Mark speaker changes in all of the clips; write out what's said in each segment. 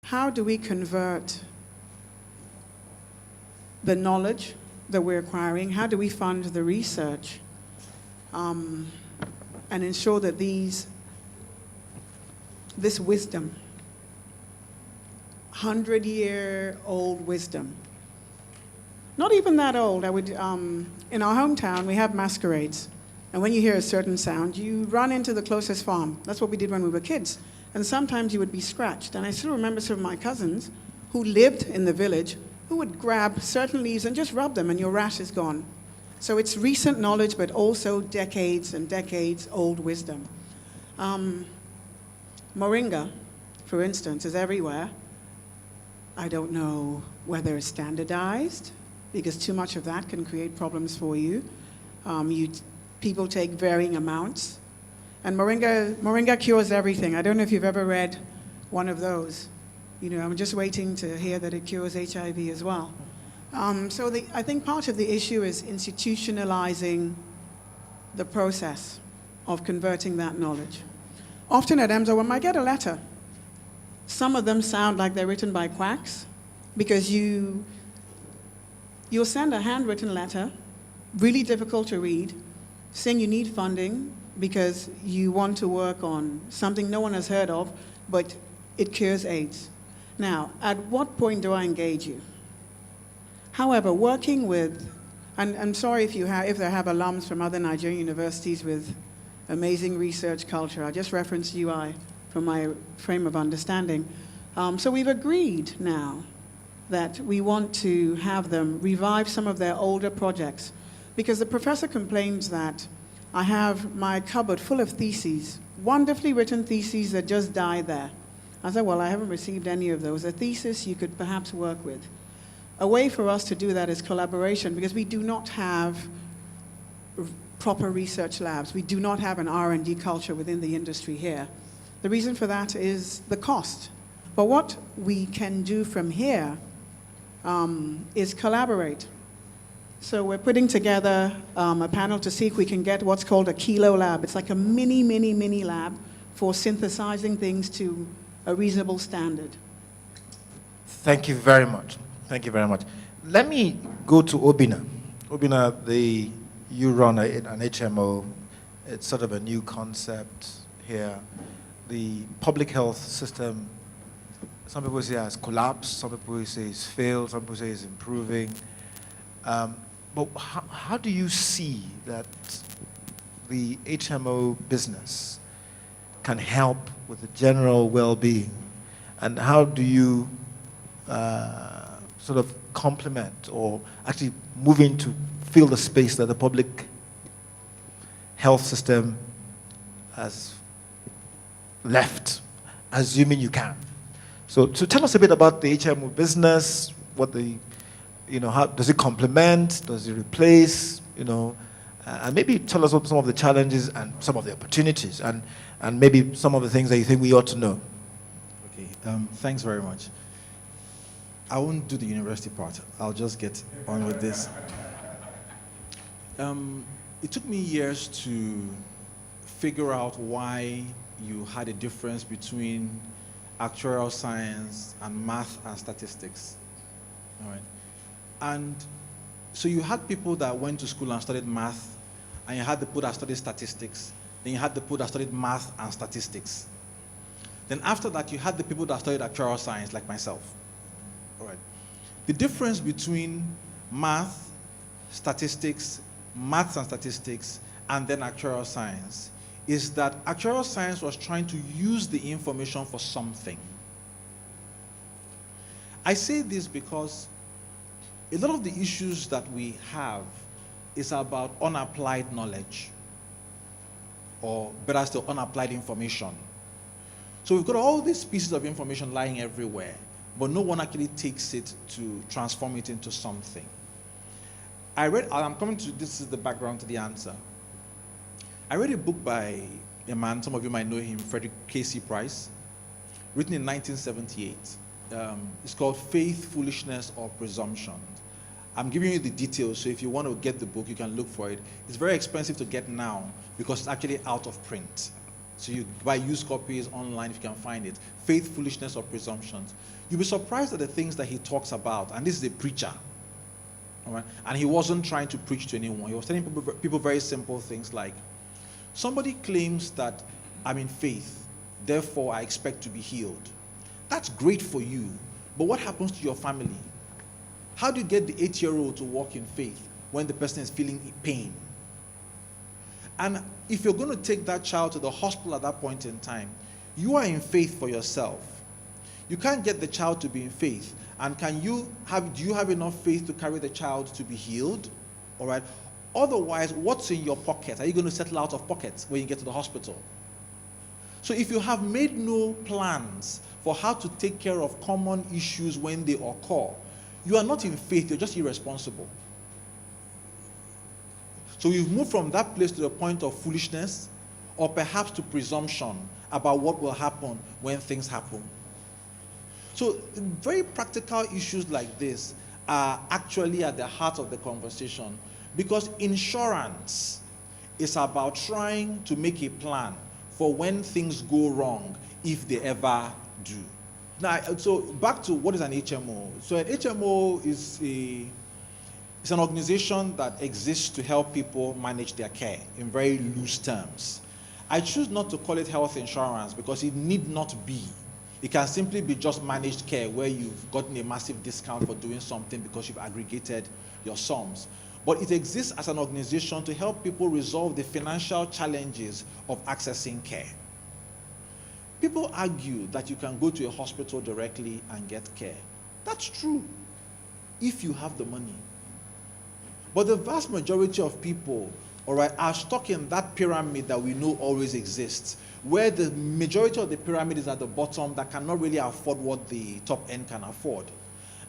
Speaker 1: how do we convert the knowledge that we're acquiring? How do we fund the research and ensure that this wisdom, 100-year-old wisdom, not even that old. In our hometown, we have masquerades. And when you hear a certain sound, you run into the closest farm. That's what we did when we were kids. And sometimes you would be scratched. And I still remember some of my cousins who lived in the village who would grab certain leaves and just rub them, and your rash is gone. So it's recent knowledge, but also decades and decades old wisdom. Moringa, for instance, is everywhere. I don't know whether it's standardized, because too much of that can create problems for you. People take varying amounts. And Moringa cures everything. I don't know if you've ever read one of those. I'm just waiting to hear that it cures HIV as well. I think part of the issue is institutionalizing the process of converting that knowledge. Often at EMSA, when I get a letter, some of them sound like they're written by quacks, because you'll send a handwritten letter, really difficult to read, saying you need funding because you want to work on something no one has heard of, but it cures AIDS. Now, at what point do I engage you? However, working with, and I'm sorry if they have alums from other Nigerian universities with amazing research culture. I just referenced UI from my frame of understanding. So we've agreed now that we want to have them revive some of their older projects, because the professor complains that I have my cupboard full of theses, wonderfully written theses that just die there. I said, well, I haven't received any of those. A thesis you could perhaps work with. A way for us to do that is collaboration, because we do not have proper research labs. We do not have an R&D culture within the industry here. The reason for that is the cost. But what we can do from here is collaborate. So we're putting together a panel to see if we can get what's called a kilo lab. It's like a mini lab for synthesizing things to a reasonable standard.
Speaker 2: Thank you very much. Thank you very much. Let me go to Obinna. Obinna, you run an HMO. It's sort of a new concept here. The public health system, some people say has collapsed, some people say it's failed, some people say it's improving. But how do you see that the HMO business can help with the general well-being? And how do you sort of complement or actually move in to fill the space that the public health system has left, assuming you can? So tell us a bit about the HMO business, how does it complement, does it replace, and maybe tell us what some of the challenges and some of the opportunities and maybe some of the things that you think we ought to know.
Speaker 3: Okay, thanks very much. I won't do the university part. I'll just get on with this. It took me years to figure out why you had a difference between actuarial science and math and statistics. All right. And so you had people that went to school and studied math, and you had the people that studied statistics, then you had the people that studied math and statistics. Then after that, you had the people that studied actuarial science, like myself. All right. The difference between math, statistics, maths and statistics, and then actuarial science is that actuarial science was trying to use the information for something. I say this because a lot of the issues that we have is about unapplied knowledge, or better still, unapplied information. So we've got all these pieces of information lying everywhere, but no one actually takes it to transform it into something. This is the background to the answer. I read a book by a man, some of you might know him, Frederick Casey Price, written in 1978. It's called Faith, Foolishness, or Presumption. I'm giving you the details, so if you want to get the book, you can look for it. It's very expensive to get now because it's actually out of print. So you buy used copies online if you can find it. Faith, foolishness, or presumptions. You'll be surprised at the things that he talks about. And this is a preacher. All right? And he wasn't trying to preach to anyone. He was telling people very simple things like, somebody claims that I'm in faith, therefore I expect to be healed. That's great for you. But what happens to your family? How do you get the 8-year-old to walk in faith when the person is feeling pain? And if you're going to take that child to the hospital at that point in time, you are in faith for yourself. You can't get the child to be in faith. And do you have enough faith to carry the child to be healed? All right. Otherwise, what's in your pocket? Are you going to settle out of pockets when you get to the hospital? So if you have made no plans for how to take care of common issues when they occur, you are not in faith, you're just irresponsible. So you've moved from that place to the point of foolishness, or perhaps to presumption about what will happen when things happen. So very practical issues like this are actually at the heart of the conversation, because insurance is about trying to make a plan for when things go wrong, if they ever do. Now, so back to what is an HMO. So an HMO is it's an organization that exists to help people manage their care in very loose terms. I choose not to call it health insurance because it need not be. It can simply be just managed care where you've gotten a massive discount for doing something because you've aggregated your sums. But it exists as an organization to help people resolve the financial challenges of accessing care. People argue that you can go to a hospital directly and get care. That's true, if you have the money. But the vast majority of people, all right, are stuck in that pyramid that we know always exists, where the majority of the pyramid is at the bottom that cannot really afford what the top end can afford.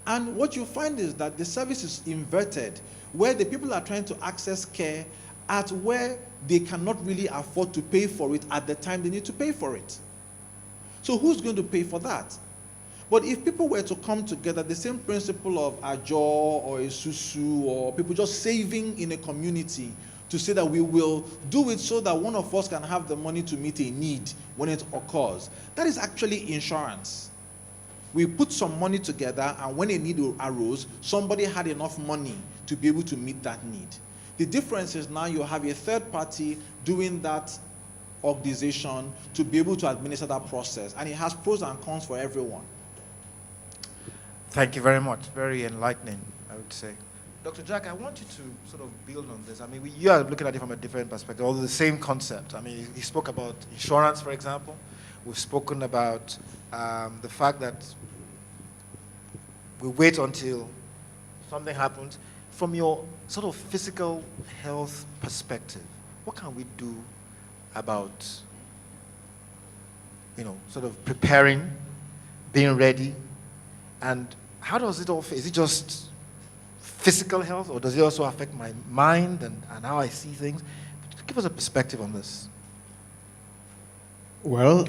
Speaker 3: And what you find is that the service is inverted, where the people are trying to access care at where they cannot really afford to pay for it at the time they need to pay for it. So who's going to pay for that? But if people were to come together, the same principle of Ajo or Isusu or people just saving in a community to say that we will do it so that one of us can have the money to meet a need when it occurs, that is actually insurance. We put some money together, and when a need arose, somebody had enough money to be able to meet that need. The difference is now you have a third party doing that organization to be able to administer that process, and it has pros and cons for everyone.
Speaker 2: Thank you very much. Very enlightening, I would say. Dr. Jack, I want you to sort of build on this. I mean, you are looking at it from a different perspective, although the same concept. I mean, he spoke about insurance, for example. We've spoken about the fact that we wait until something happens. From your sort of physical health perspective, what can we do about, sort of preparing, being ready, and how does it all fit? Is it just physical health, or does it also affect my mind and how I see things? Give us a perspective on this.
Speaker 4: Well,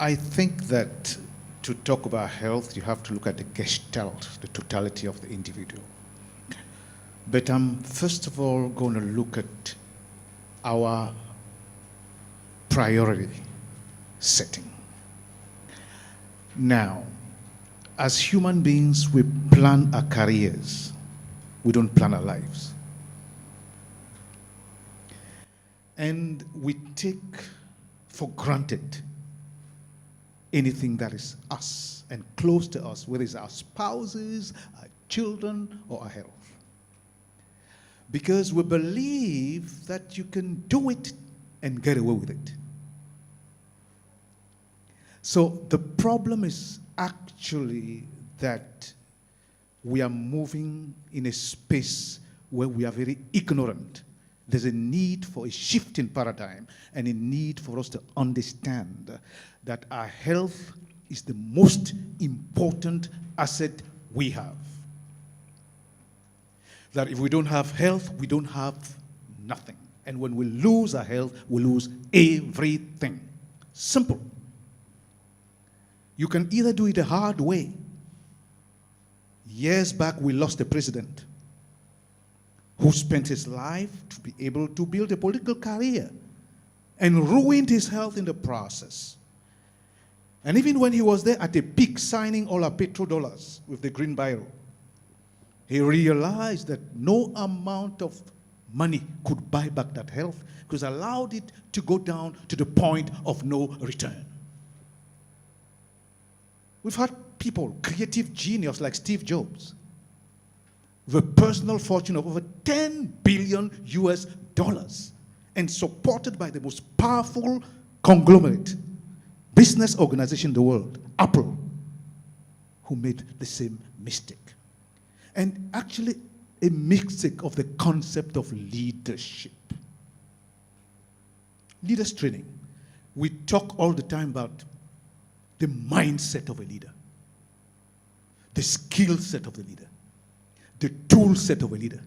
Speaker 4: I think that to talk about health, you have to look at the gestalt, the totality of the individual. But I'm first of all going to look at our priority setting. Now, as human beings, we plan our careers. We don't plan our lives. And we take for granted anything that is us and close to us, whether it's our spouses, our children, or our health. Because we believe that you can do it and get away with it. So the problem is actually that we are moving in a space where we are very ignorant. There's a need for a shift in paradigm and a need for us to understand that our health is the most important asset we have. That if we don't have health, we don't have nothing. And when we lose our health, we lose everything. Simple. You can either do it the hard way. Years back, we lost a president who spent his life to be able to build a political career and ruined his health in the process. And even when he was there at the peak signing all our petrodollars with the green biro, he realized that no amount of money could buy back that health because it allowed it to go down to the point of no return. We've had people, creative genius like Steve Jobs, with a personal fortune of over 10 billion US dollars and supported by the most powerful conglomerate business organization in the world, Apple, who made the same mistake. And actually a mistake of the concept of leadership. Leaders training. We talk all the time about the mindset of a leader, the skill set of the leader, the tool set of a leader.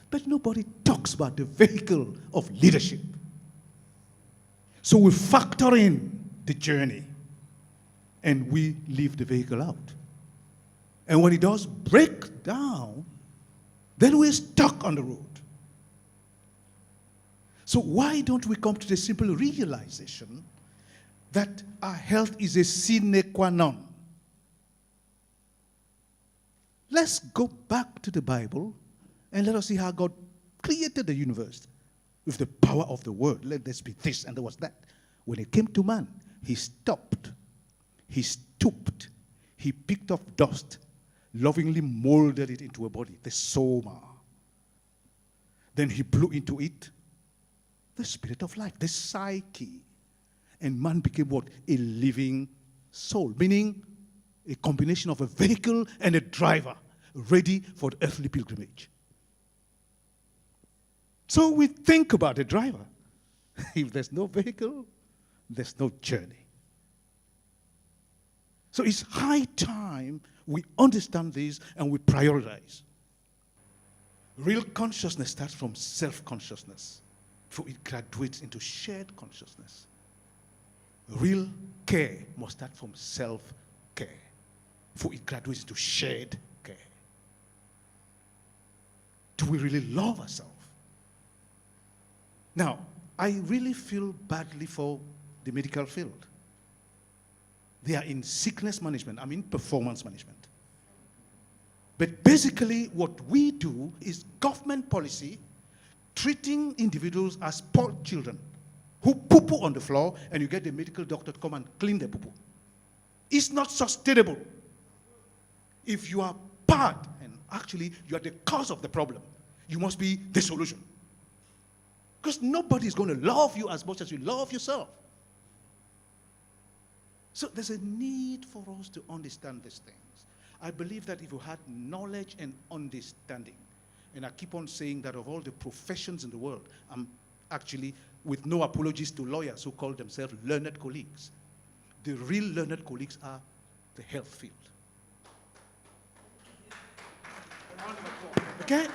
Speaker 4: But nobody talks about the vehicle of leadership. So we factor in the journey and we leave the vehicle out. And when it does break down, then we're stuck on the road. So why don't we come to the simple realization that our health is a sine qua non? Let's go back to the Bible and let us see how God created the universe with the power of the word. Let this be this and there was that. When it came to man, he stopped, he stooped, he picked up dust, lovingly molded it into a body, the soma. Then he blew into it the spirit of life, the psyche. And man became what? A living soul, meaning a combination of a vehicle and a driver, ready for the earthly pilgrimage. So we think about a driver. If there's no vehicle, there's no journey. So it's high time we understand this and we prioritize. Real consciousness starts from self-consciousness, before it graduates into shared consciousness. Real care must start from self-care, before it graduates into shared care. Do we really love ourselves? Now, I really feel badly for the medical field. They are in sickness management, I mean performance management. But basically what we do is government policy treating individuals as spoiled children who poo-poo on the floor and you get the medical doctor to come and clean the poo-poo. It's not sustainable. If you are bad and actually you are the cause of the problem, you must be the solution. Because nobody is going to love you as much as you love yourself. So there's a need for us to understand these things. I believe that if you had knowledge and understanding, and I keep on saying that of all the professions in the world, I'm actually, with no apologies to lawyers who call themselves learned colleagues, the real learned colleagues are the health field. Okay?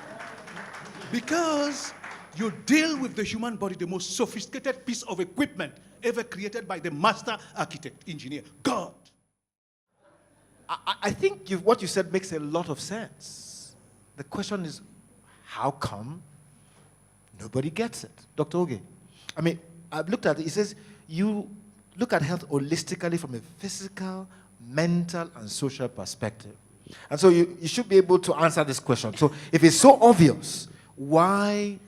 Speaker 4: Because you deal with the human body, the most sophisticated piece of equipment ever created by the master architect, engineer, God.
Speaker 2: I think what you said makes a lot of sense. The question is, how come nobody gets it? Dr. Oge, I mean, I've looked at it. It says you look at health holistically from a physical, mental, and social perspective. And so you should be able to answer this question. So if it's so obvious, why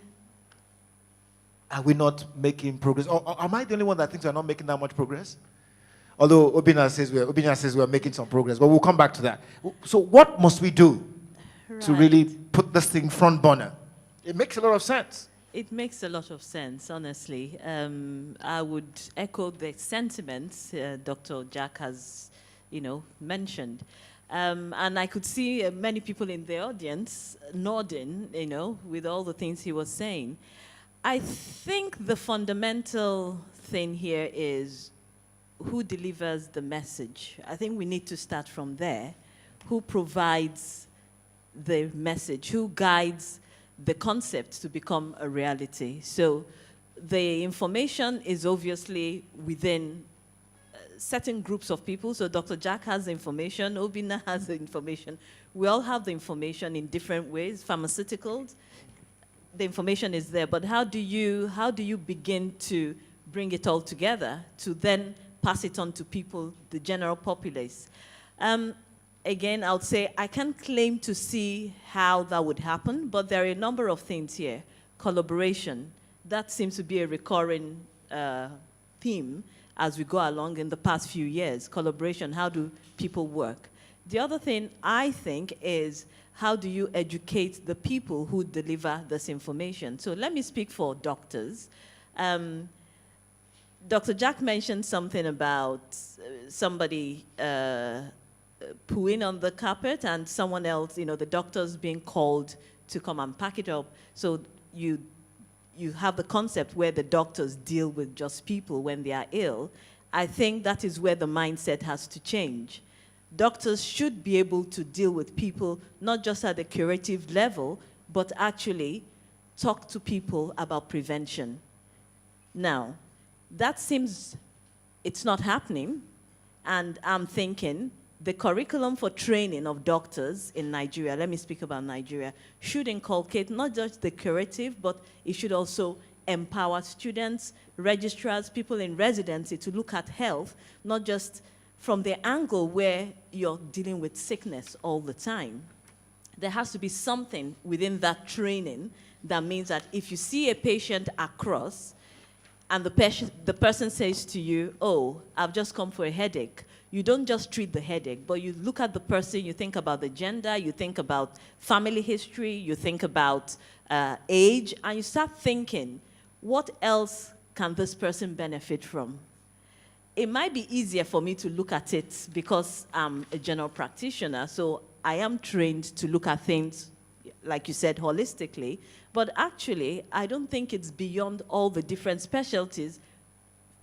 Speaker 2: are we not making progress? Or am I the only one that thinks we're not making that much progress? Although Obina says we're making some progress, but we'll come back to that. So what must we do to really put this thing front burner? It makes a lot of sense.
Speaker 5: It makes a lot of sense, honestly. I would echo the sentiments Dr. Jack has, mentioned. And I could see many people in the audience nodding, with all the things he was saying. I think the fundamental thing here is who delivers the message. I think we need to start from there. Who provides the message? Who guides the concept to become a reality? So the information is obviously within certain groups of people. So Dr. Jack has the information, Obina has the information. We all have the information in different ways. Pharmaceuticals, the information is there, but how do you begin to bring it all together to then pass it on to people, the general populace. Again, I would say I can't claim to see how that would happen, but there are a number of things here. Collaboration, that seems to be a recurring theme as we go along in the past few years. Collaboration, how do people work? The other thing I think is, how do you educate the people who deliver this information? So let me speak for doctors. Dr. Jack mentioned something about somebody pooing on the carpet and someone else, the doctors being called to come and pack it up. So you have the concept where the doctors deal with just people when they are ill. I think that is where the mindset has to change. Doctors should be able to deal with people, not just at the curative level, but actually talk to people about prevention. Now, that seems it's not happening, and I'm thinking the curriculum for training of doctors in Nigeria, let me speak about Nigeria, should inculcate not just the curative, but it should also empower students, registrars, people in residency to look at health, not just from the angle where you're dealing with sickness all the time. There has to be something within that training that means that if you see a patient across and the person says to you, oh, I've just come for a headache, you don't just treat the headache, but you look at the person, you think about the gender, you think about family history, you think about age, and you start thinking, what else can this person benefit from? It might be easier for me to look at it because I'm a general practitioner, so I am trained to look at things, like you said, holistically, but actually, I don't think it's beyond all the different specialties,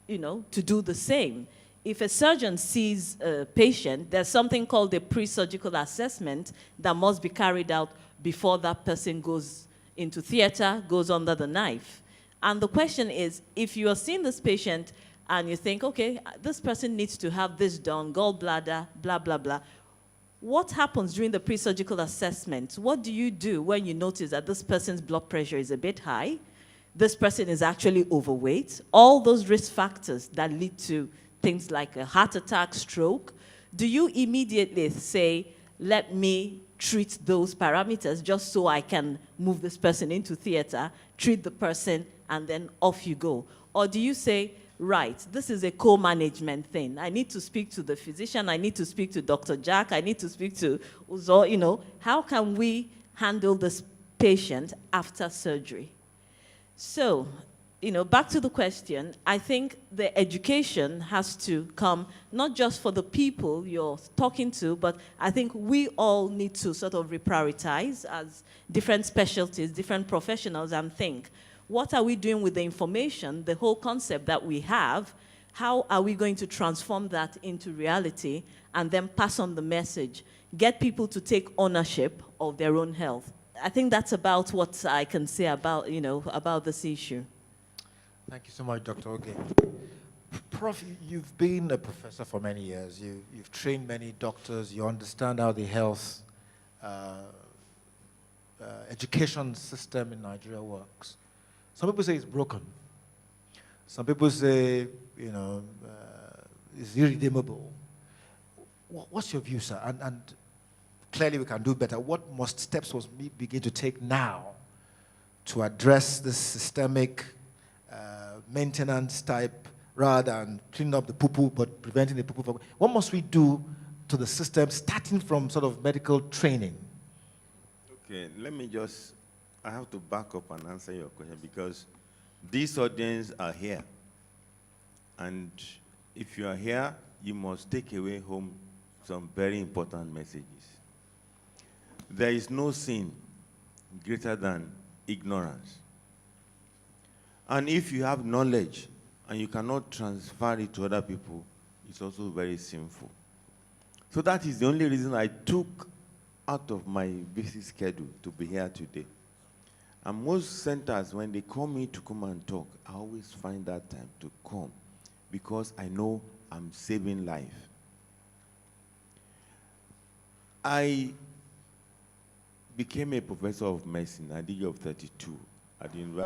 Speaker 5: to do the same. If a surgeon sees a patient, there's something called a pre-surgical assessment that must be carried out before that person goes into theater, goes under the knife. And the question is, if you are seeing this patient and you think, okay, this person needs to have this done, gallbladder, blah, blah, blah, what happens during the pre-surgical assessment? What do you do when you notice that this person's blood pressure is a bit high, this person is actually overweight, all those risk factors that lead to things like a heart attack, stroke? Do you immediately say, let me treat those parameters just so I can move this person into theater, treat the person, and then off you go? Or do you say, right, this is a co-management thing. I need to speak to the physician, I need to speak to Dr. Jack, I need to speak to Uzo, how can we handle this patient after surgery? So, back to the question, I think the education has to come not just for the people you're talking to, but I think we all need to sort of reprioritize as different specialties, different professionals, and think, what are we doing with the information, the whole concept that we have? How are we going to transform that into reality and then pass on the message, get people to take ownership of their own health? I think that's about what I can say about, about this issue.
Speaker 2: Thank you so much, Dr. Oge. Prof, you've been a professor for many years. You've trained many doctors. You understand how the health education system in Nigeria works. Some people say it's broken. Some people say, it's irredeemable. What's your view, sir? And clearly we can do better. What steps must we begin to take now to address this systemic maintenance type, rather than cleaning up the poo-poo, but preventing the poo-poo from... What must we do to the system, starting from sort of medical training?
Speaker 6: Okay, I have to back up and answer your question, because this audience are here. And if you are here, you must take away home some very important messages. There is no sin greater than ignorance. And if you have knowledge and you cannot transfer it to other people, it's also very sinful. So that is the only reason I took out of my busy schedule to be here today. And most centers, when they call me to come and talk, I always find that time to come because I know I'm saving life. I became a professor of medicine at the age of 32 at the University.